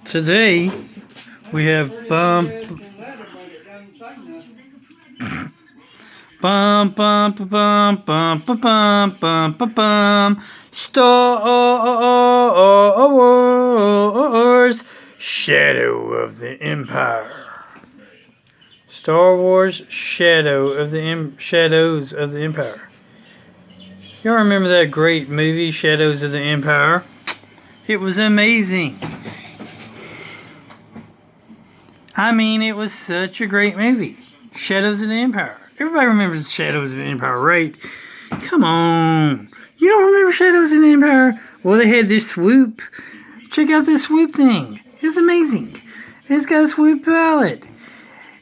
Today we have bum bum bum bum bum bum bum bum bum bum Star Wars Shadow of the Empire. Star Wars Shadows of the Empire. Y'all remember that great movie Shadows of the Empire? It was amazing. I mean, it was such a great movie. Shadows of the Empire. Everybody remembers Shadows of the Empire, right? Come on. You don't remember Shadows of the Empire? Well, they had this swoop. Check out this swoop thing. It's amazing. It's got a swoop palette.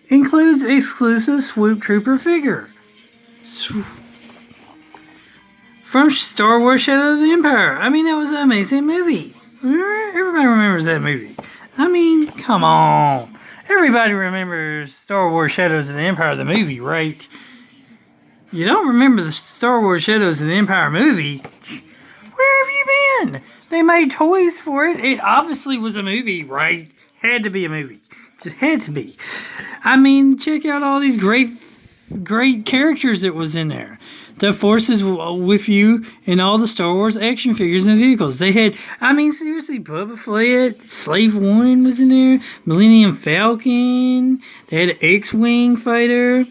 Includes exclusive swoop trooper figure. From Star Wars Shadow of the Empire. I mean, that was an amazing movie. Everybody remembers that movie. I mean, come on. Everybody remembers Star Wars Shadows of the Empire, the movie, right? You don't remember the Star Wars Shadows of the Empire movie? Where have you been? They made toys for it. It obviously was a movie, right? Had to be a movie. Just had to be. I mean, check out all these great characters that was in there. The Force is with you in all the Star Wars action figures and vehicles. They had, I mean, seriously, Boba Fett, Slave One was in there, Millennium Falcon, they had an X-Wing fighter,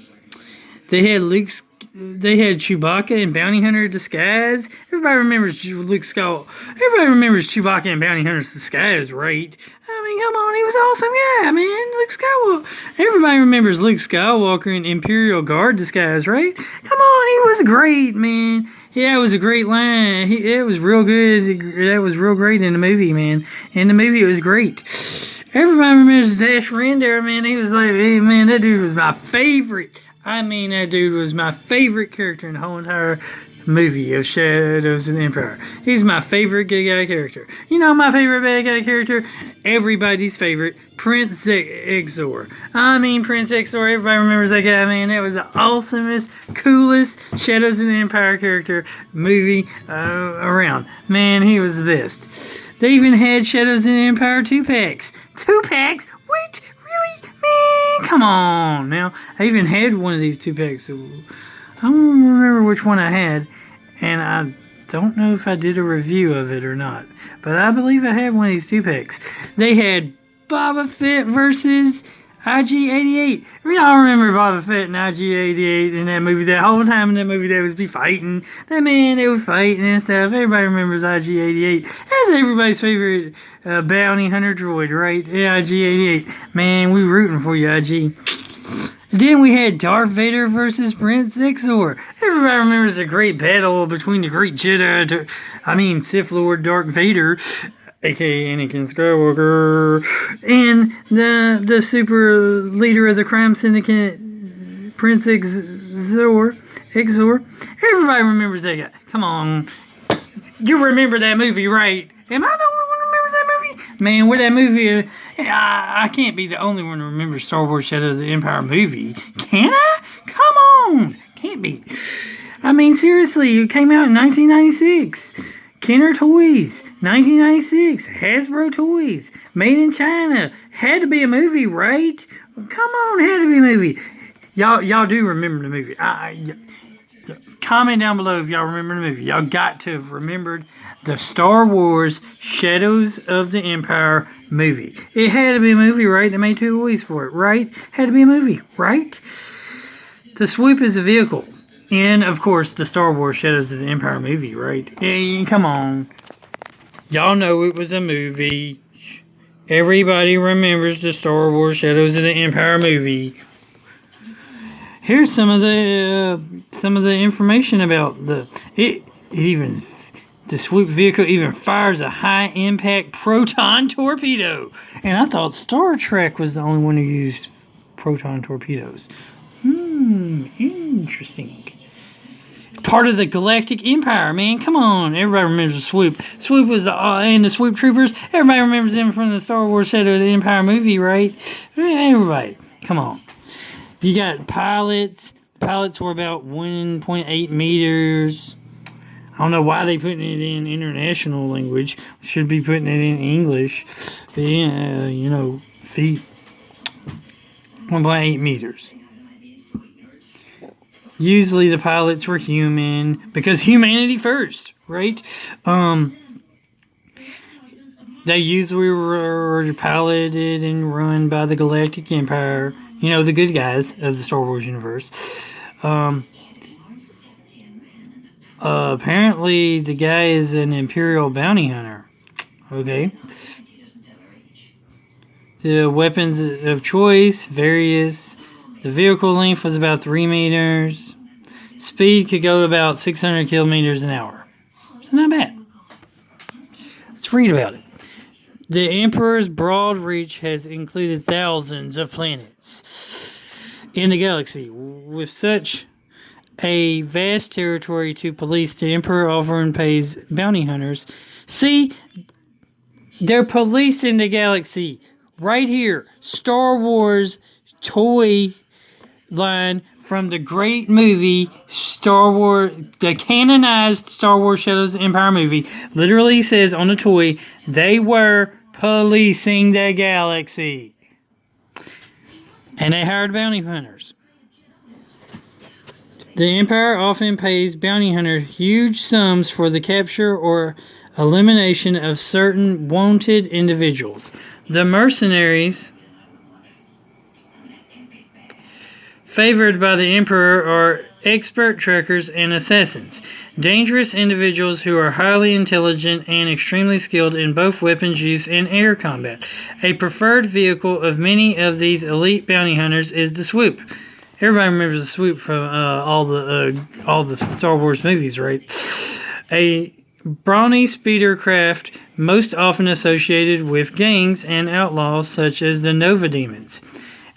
they had Chewbacca and Bounty Hunter Disguise. Everybody remembers Luke Skywalker. Everybody remembers Chewbacca and Bounty Hunter Disguise, right? I mean, come on, he was awesome, yeah, man. Luke Skywalker. Everybody remembers Luke Skywalker in Imperial Guard Disguise, right? Come on, he was great, man. Yeah, it was a great line. It was real good. That was real great in the movie, man. In the movie, it was great. Everybody remembers Dash Rendar, man. He was like, hey, man, that dude was my favorite. I mean, that dude was my favorite character in the whole entire movie of Shadows of the Empire. He's my favorite good guy character. You know my favorite bad guy character? Everybody's favorite, Prince Exor. I mean, Prince Exor, everybody remembers that guy, man. That was the awesomest, coolest Shadows of the Empire character movie around. Man, he was the best. They even had Shadows of the Empire 2-packs. 2-packs? Wait, really? Man, come on. Now, I even had one of these 2-packs. I don't remember which one I had, and I don't know if I did a review of it or not. But I believe I had one of these 2-packs. They had Boba Fett versus IG-88. Y'all remember Boba Fett and IG-88 in that movie? That whole time in that movie they was be fighting. That man, they was fighting and stuff. Everybody remembers IG-88. That's everybody's favorite bounty hunter droid, right? Yeah, IG-88. Man, we rooting for you, IG. Then we had Darth Vader versus Prince Exor. Everybody remembers the great battle between the great Sith Lord Darth Vader, aka Anakin Skywalker, and the super leader of the crime syndicate, Prince Exor. Everybody remembers that guy. Come on. You remember that movie, right? Am I the only one who remembers that movie? Man, with that movie, I can't be the only one who remembers Star Wars Shadow of the Empire movie. Can I? Come on. Can't be. I mean, seriously, it came out in 1996. Kenner Toys, 1996. Hasbro Toys, made in China. Had to be a movie, right? Come on, had to be a movie. Y'all do remember the movie. Comment down below if y'all remember the movie. Y'all got to have remembered the Star Wars Shadows of the Empire movie. It had to be a movie, right? They made 2 toys for it, right? Had to be a movie, right? The swoop is the vehicle. And, of course, the Star Wars Shadows of the Empire movie, right? Hey, come on. Y'all know it was a movie. Everybody remembers the Star Wars Shadows of the Empire movie. Here's some of the information about the swoop vehicle even fires a high-impact proton torpedo. And I thought Star Trek was the only one who used proton torpedoes. Interesting. Part of the Galactic Empire, man. Come on. Everybody remembers the swoop. Swoop was and the swoop troopers. Everybody remembers them from the Star Wars Shadow of the Empire movie, right? Everybody. Come on. You got pilots. Pilots were about 1.8 meters. I don't know why they putting it in international language. Should be putting it in English. But yeah, feet. 1.8 meters. Usually the pilots were human because humanity first, right? They usually were piloted and run by the Galactic Empire. The good guys of the Star Wars universe. Apparently the guy is an Imperial bounty hunter. Okay. The weapons of choice, various. The vehicle length was about 3 meters. Speed could go about 600 kilometers an hour. So not bad. Let's read about it. The Emperor's broad reach has included thousands of planets in the galaxy. With such a vast territory to police, the Emperor often pays bounty hunters. See, they're policing the galaxy. Right here, Star Wars toy line from the great movie Star Wars, the canonized Star Wars Shadows of the Empire movie, literally says on the toy, they were policing the galaxy. And they hired bounty hunters. The Empire often pays bounty hunters huge sums for the capture or elimination of certain wanted individuals. The mercenaries favored by the Emperor are expert trekkers and assassins, dangerous individuals who are highly intelligent and extremely skilled in both weapons use and air combat. A preferred vehicle of many of these elite bounty hunters is the Swoop. Everybody remembers the Swoop from all the Star Wars movies, right? A brawny speeder craft most often associated with gangs and outlaws such as the Nova Demons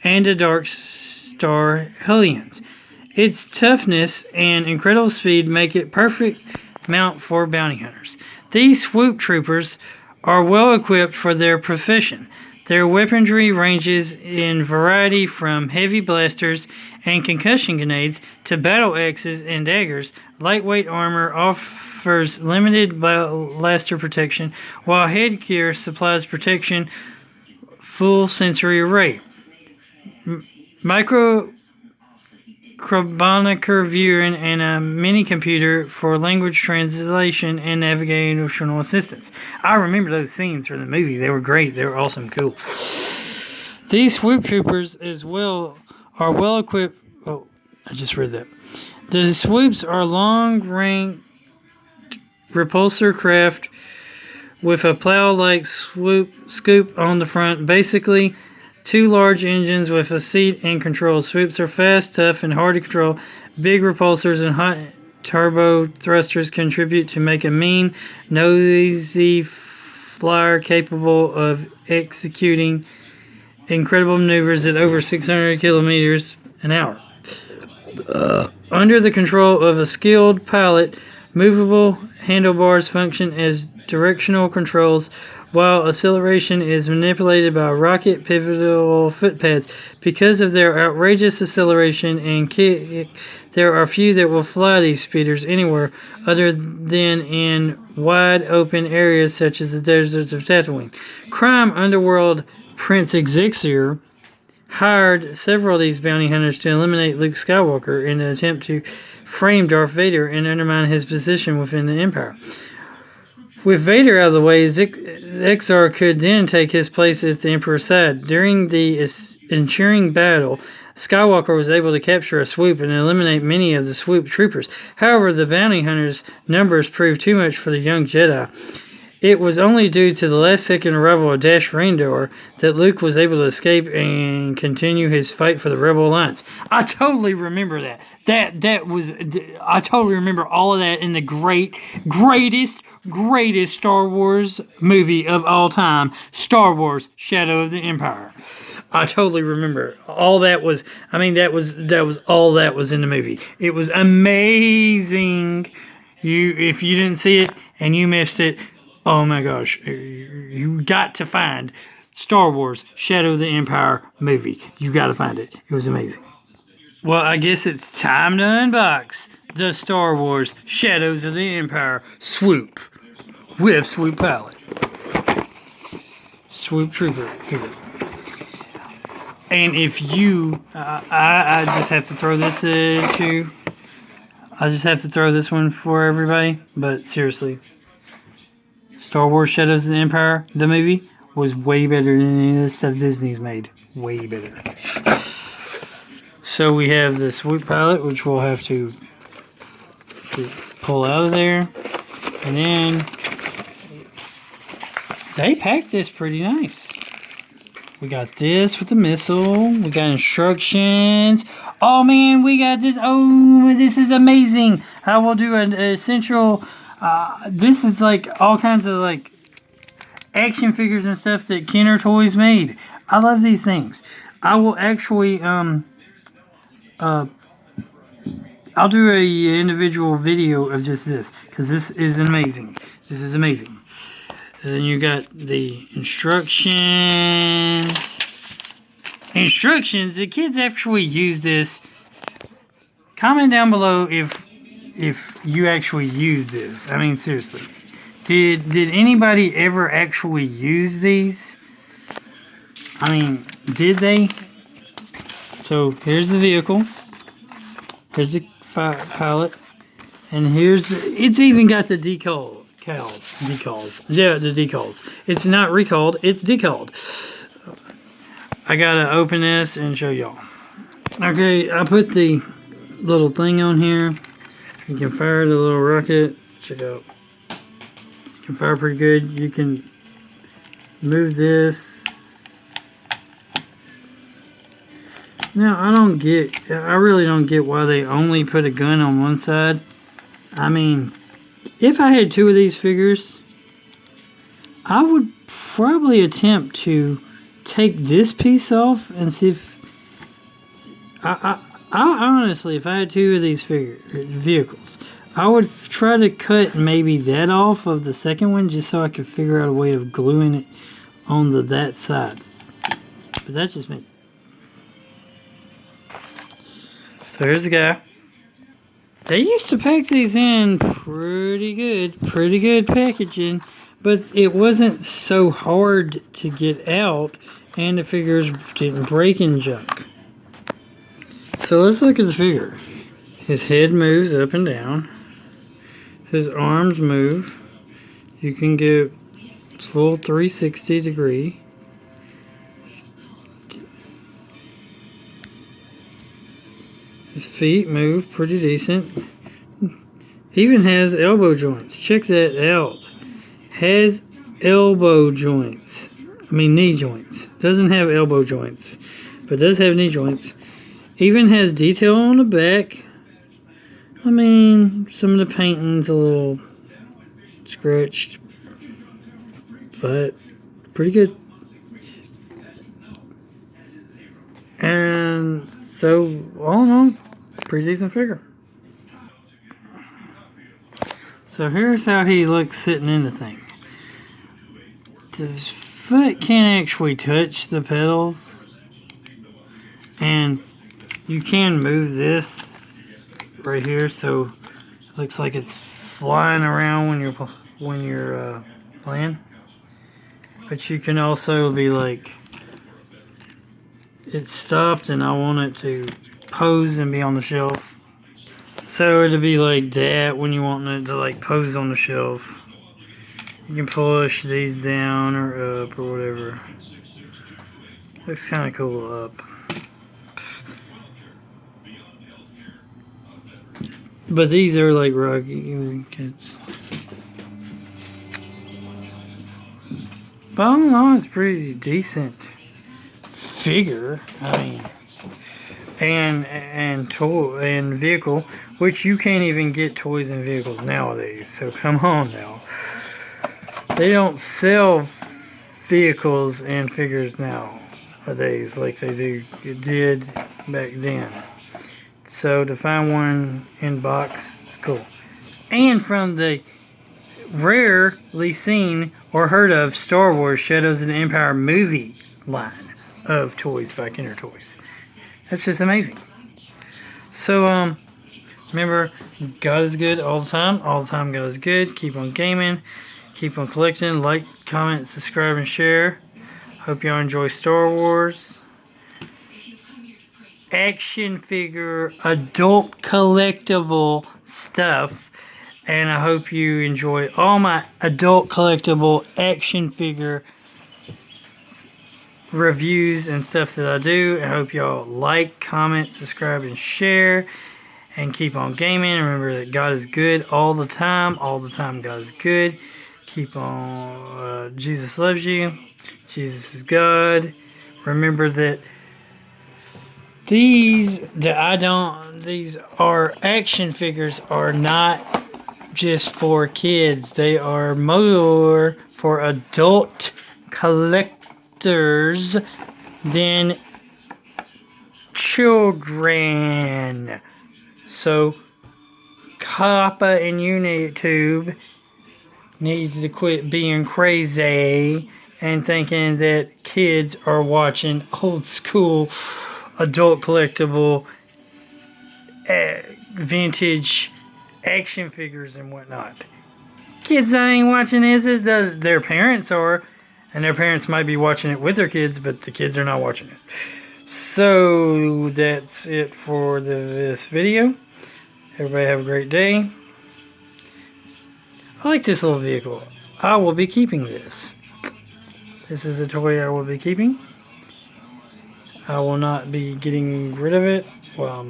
and the Dark Star Hellions. Its toughness and incredible speed make it perfect mount for bounty hunters. These swoop troopers are well equipped for their profession. Their weaponry ranges in variety from heavy blasters and concussion grenades to battle axes and daggers. Lightweight armor offers limited blaster protection, while headgear supplies protection full sensory array. Microchronometer viewing and a mini computer for language translation and navigational assistance. I remember those scenes from the movie. They were great. They were awesome. Cool. These swoop troopers are well equipped. Oh, I just read that. The swoops are long-range repulsor craft with a plow-like scoop on the front. Basically, two large engines with a seat and control. Swoops are fast, tough, and hard to control. Big repulsors and hot turbo thrusters contribute to make a mean, noisy flyer capable of executing incredible maneuvers at over 600 kilometers an hour. Under the control of a skilled pilot, movable handlebars function as directional controls, while acceleration is manipulated by rocket pivotal footpads. Because of their outrageous acceleration and kick, there are few that will fly these speeders anywhere other than in wide open areas such as the deserts of Tatooine. Crime underworld Prince Exixir hired several of these bounty hunters to eliminate Luke Skywalker in an attempt to frame Darth Vader and undermine his position within the Empire. With Vader out of the way, Exar could then take his place at the Emperor's side. During the ensuing battle, Skywalker was able to capture a swoop and eliminate many of the swoop troopers. However, the bounty hunters' numbers proved too much for the young Jedi. It was only due to the last-second arrival of Dash Rendar that Luke was able to escape and continue his fight for the Rebel Alliance. I totally remember that. I totally remember all of that in the greatest Star Wars movie of all time, Star Wars: Shadow of the Empire. I totally remember all that was. That was all that was in the movie. It was amazing. If you didn't see it and you missed it. Oh my gosh, you got to find Star Wars Shadow of the Empire movie. You got to find it. It was amazing. Well, I guess it's time to unbox the Star Wars Shadows of the Empire Swoop with Swoop palette. Swoop Trooper figure. And if you, I just have to throw this at you. I just have to throw this one for everybody. But seriously, Star Wars Shadows of the Empire, the movie, was way better than any of the stuff Disney's made. Way better. So we have the Swoop palette, which we'll have to pull out of there. And then they packed this pretty nice. We got this with the missile. We got instructions. Oh man, we got this. Oh, this is amazing. I will do an essential. This is like all kinds of like action figures and stuff that Kenner Toys made. I love these things. I will actually I'll do a individual video of just this because this is amazing. This is amazing. And then you got the instructions. Instructions. The kids actually use this. Comment down below if you actually use this. I mean, seriously. Did anybody ever actually use these? I mean, did they? So here's the vehicle. Here's the palette. And here's it's even got the decals. Yeah, the decals. It's not recalled, it's decalled. I gotta open this and show y'all. Okay, I put the little thing on here. You can fire the little rocket. Check out. You can fire pretty good. You can move this. Now, I really don't get why they only put a gun on one side. I mean, if I had two of these figures, I would probably attempt to take this piece off and see if... I honestly, if I had two of these vehicles, I would try to cut maybe that off of the second one just so I could figure out a way of gluing it on that side. But that's just me. So here's the guy. They used to pack these in pretty good packaging, but it wasn't so hard to get out, and the figures didn't break and junk. So let's look at the figure. His head moves up and down. His arms move. You can get full 360 degree. His feet move pretty decent. Even has elbow joints. Check that out. Has elbow joints. I mean knee joints. Doesn't have elbow joints, but does have knee joints. Even has detail on the back. I mean, some of the painting's a little scratched, but pretty good. And so, all in all, pretty decent figure. So here's how he looks sitting in the thing. His foot can't actually touch the pedals, and you can move this right here, so it looks like it's flying around when you're playing. But you can also be like, it stopped and I want it to pose and be on the shelf. So it'll be like that when you want it to like pose on the shelf. You can push these down or up or whatever. Looks kind of cool up. But these are like ruggy kids. But all in all, it's pretty decent figure. I mean, and toy and vehicle, which you can't even get toys and vehicles nowadays. So come on now. They don't sell vehicles and figures nowadays like did back then. So to find one in box is cool. And from the rarely seen or heard of Star Wars Shadows of the Empire movie line of toys by Kenner Toys. That's just amazing. So Remember, God is good all the time. All the time, God is good. Keep on gaming. Keep on collecting. Like, comment, subscribe, and share. Hope y'all enjoy Star Wars. Action figure, adult collectible stuff. And I hope you enjoy all my adult collectible action figure reviews and stuff that I do. I hope y'all like, comment, subscribe, and share. And keep on gaming. Remember that God is good all the time. All the time, God is good. Keep on. Jesus loves you. Jesus is God. Remember that these are action figures are not just for kids. They are more for adult collectors than children. So, Kappa and YouTube needs to quit being crazy and thinking that kids are watching old school adult collectible vintage action figures and whatnot. Kids ain't watching this. Their parents are, and their parents might be watching it with their kids, but the kids are not watching it. So that's it for this video. Everybody have a great day. I like this little vehicle. I will be keeping this. This is a toy I will be keeping. I will not be getting rid of it. Well,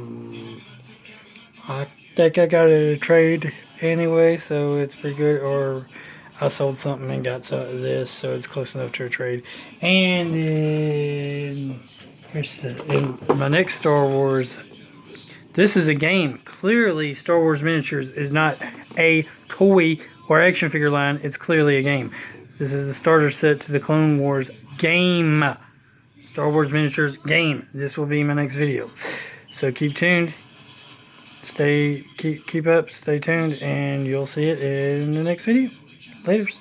I think I got it at a trade anyway, so it's pretty good. Or I sold something and got some of this, so it's close enough to a trade. And in my next Star Wars, this is a game. Clearly, Star Wars Miniatures is not a toy or action figure line. It's clearly a game. This is the starter set to the Clone Wars game. Star Wars Miniatures game. This will be my next video. So keep tuned. Keep up, stay tuned, and you'll see it in the next video. Laters.